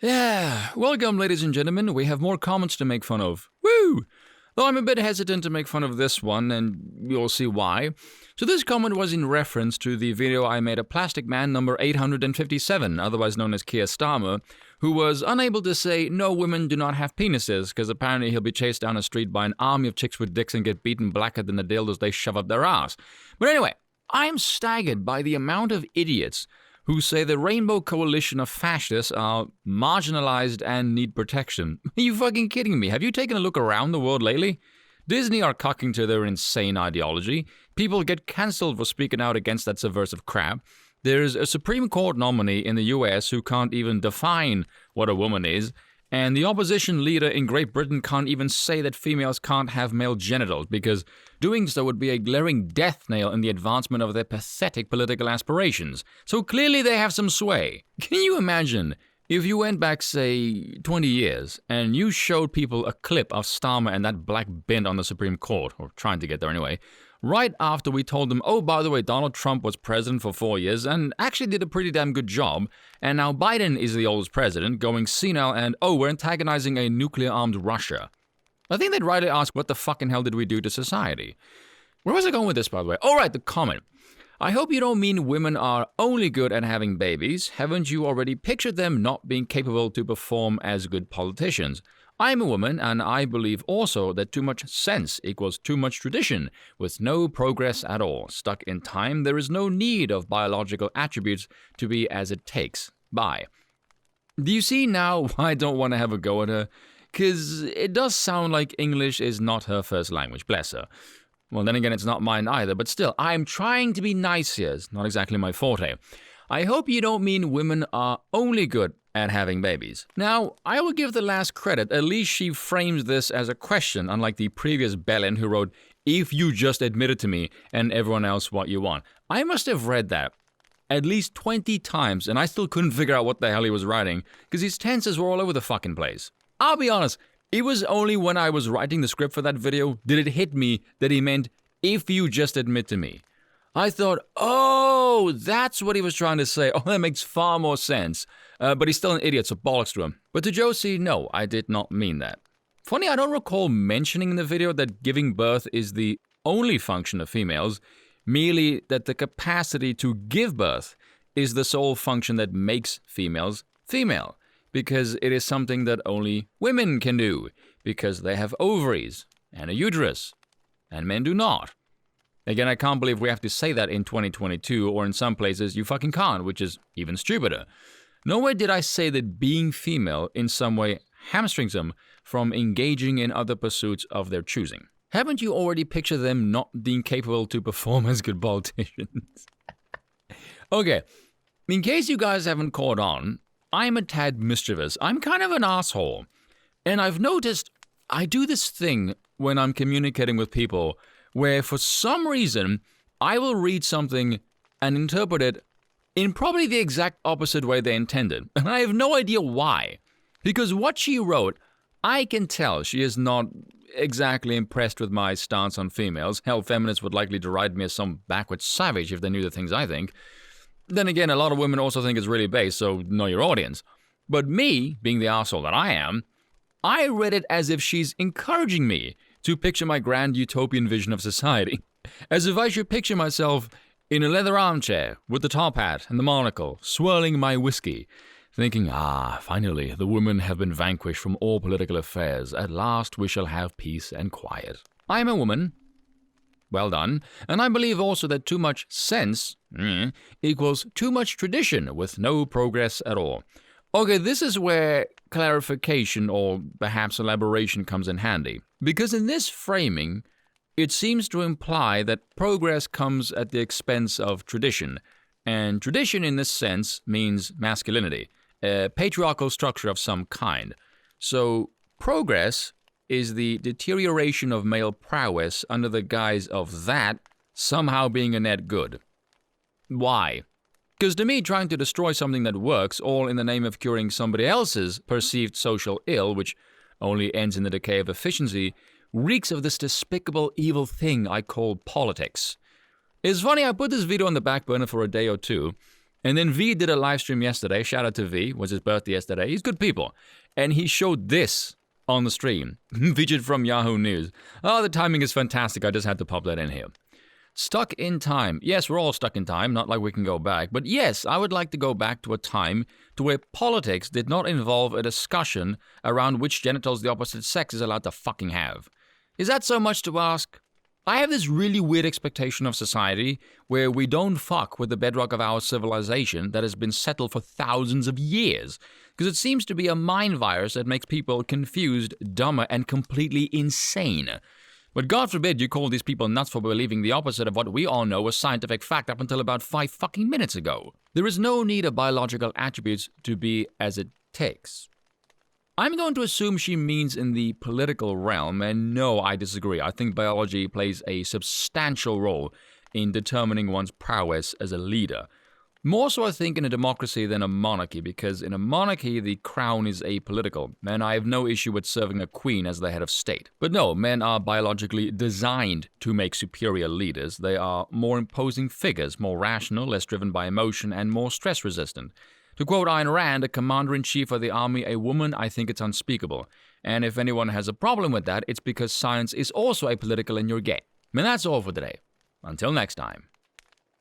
Yeah, welcome, ladies and gentlemen. We have more comments to make fun of. Woo! Though I'm a bit hesitant to make fun of this one, and you'll see why. So this comment was in reference to the video I made of Plastic Man number 857, otherwise known as Keir Starmer, who was unable to say no, women do not have penises, because apparently he'll be chased down a street by an army of chicks with dicks and get beaten blacker than the dildos they shove up their ass. But anyway, I'm staggered by the amount of idiots who say the Rainbow Coalition of fascists are marginalized and need protection. Are you fucking kidding me? Have you taken a look around the world lately? Disney are cocking to their insane ideology. People get cancelled for speaking out against that subversive crap. There's a Supreme Court nominee in the US who can't even define what a woman is. And the opposition leader in Great Britain can't even say that females can't have male genitals, because doing so would be a glaring death nail in the advancement of their pathetic political aspirations. So clearly they have some sway. Can you imagine if you went back, say, 20 years, and you showed people a clip of Starmer and that black bin on the Supreme Court, or trying to get there anyway, right after we told them, oh, by the way, Donald Trump was president for 4 years and actually did a pretty damn good job, and now Biden is the oldest president, going senile, and oh, we're antagonizing a nuclear-armed Russia. I think they'd rightly ask, what the fucking hell did we do to society? Where was I going with this, by the way? All right, the comment. I hope you don't mean women are only good at having babies. Haven't you already pictured them not being capable to perform as good politicians? I'm a woman, and I believe also that too much sense equals too much tradition, with no progress at all. Stuck in time, there is no need of biological attributes to be as it takes. Bye. Do you see now why I don't want to have a go at her? Because it does sound like English is not her first language, bless her. Well, then again, it's not mine either, but still, I'm trying to be nice here. It's not exactly my forte. I hope you don't mean women are only good at having babies. Now, I will give the last credit. At least she frames this as a question, unlike the previous bellend who wrote, if you just admitted to me and everyone else what you want. I must have read that at least 20 times, and I still couldn't figure out what the hell he was writing, because his tenses were all over the fucking place. I'll be honest, it was only when I was writing the script for that video did it hit me that he meant, if you just admit to me. I thought, oh, that's what he was trying to say. Oh, that makes far more sense. But he's still an idiot, so bollocks to him. But to Josie, no, I did not mean that. Funny, I don't recall mentioning in the video that giving birth is the only function of females, merely that the capacity to give birth is the sole function that makes females female, because it is something that only women can do, because they have ovaries and a uterus, and men do not. Again, I can't believe we have to say that in 2022, or in some places you fucking can't, which is even stupider. Nowhere did I say that being female in some way hamstrings them from engaging in other pursuits of their choosing. Haven't you already pictured them not being capable to perform as good politicians? Okay, in case you guys haven't caught on, I'm a tad mischievous. I'm kind of an asshole. And I've noticed I do this thing when I'm communicating with people where for some reason I will read something and interpret it in probably the exact opposite way they intended. And I have no idea why. Because what she wrote, I can tell she is not exactly impressed with my stance on females. Hell, feminists would likely deride me as some backward savage if they knew the things I think. Then again, a lot of women also think it's really base, so know your audience. But me, being the asshole that I am, I read it as if she's encouraging me to picture my grand utopian vision of society. As if I should picture myself in a leather armchair with the top hat and the monocle, swirling my whiskey, thinking, finally, the women have been vanquished from all political affairs. At last we shall have peace and quiet. I am a woman. Well done. And I believe also that too much sense equals too much tradition with no progress at all. Okay, this is where clarification or perhaps elaboration comes in handy. Because in this framing, it seems to imply that progress comes at the expense of tradition. And tradition in this sense means masculinity, a patriarchal structure of some kind. So progress is the deterioration of male prowess under the guise of that somehow being a net good. Why? Because to me, trying to destroy something that works, all in the name of curing somebody else's perceived social ill, which only ends in the decay of efficiency, reeks of this despicable evil thing I call politics. It's funny, I put this video on the back burner for a day or two, And then V did a live stream yesterday. Shout out to V. It was his birthday yesterday. He's good people. And he showed this on the stream, featured from Yahoo News. Oh, the timing is fantastic. I just had to pop that in here. Stuck in time. Yes, we're all stuck in time, not like we can go back. But yes, I would like to go back to a time to where politics did not involve a discussion around which genitals the opposite sex is allowed to fucking have. Is that so much to ask? I have this really weird expectation of society where we don't fuck with the bedrock of our civilization that has been settled for thousands of years, because it seems to be a mind virus that makes people confused, dumber, and completely insane. But God forbid you call these people nuts for believing the opposite of what we all know was scientific fact up until about 5 fucking minutes ago. There is no need of biological attributes to be as it takes. I'm going to assume she means in the political realm, and no, I disagree. I think biology plays a substantial role in determining one's prowess as a leader. More so, I think, in a democracy than a monarchy, because in a monarchy, the crown is apolitical, and I have no issue with serving a queen as the head of state. But no, men are biologically designed to make superior leaders. They are more imposing figures, more rational, less driven by emotion, and more stress-resistant. To quote Ayn Rand, a commander-in-chief of the army, a woman, I think it's unspeakable. And if anyone has a problem with that, it's because science is also apolitical and you're gay. And that's all for today. Until next time.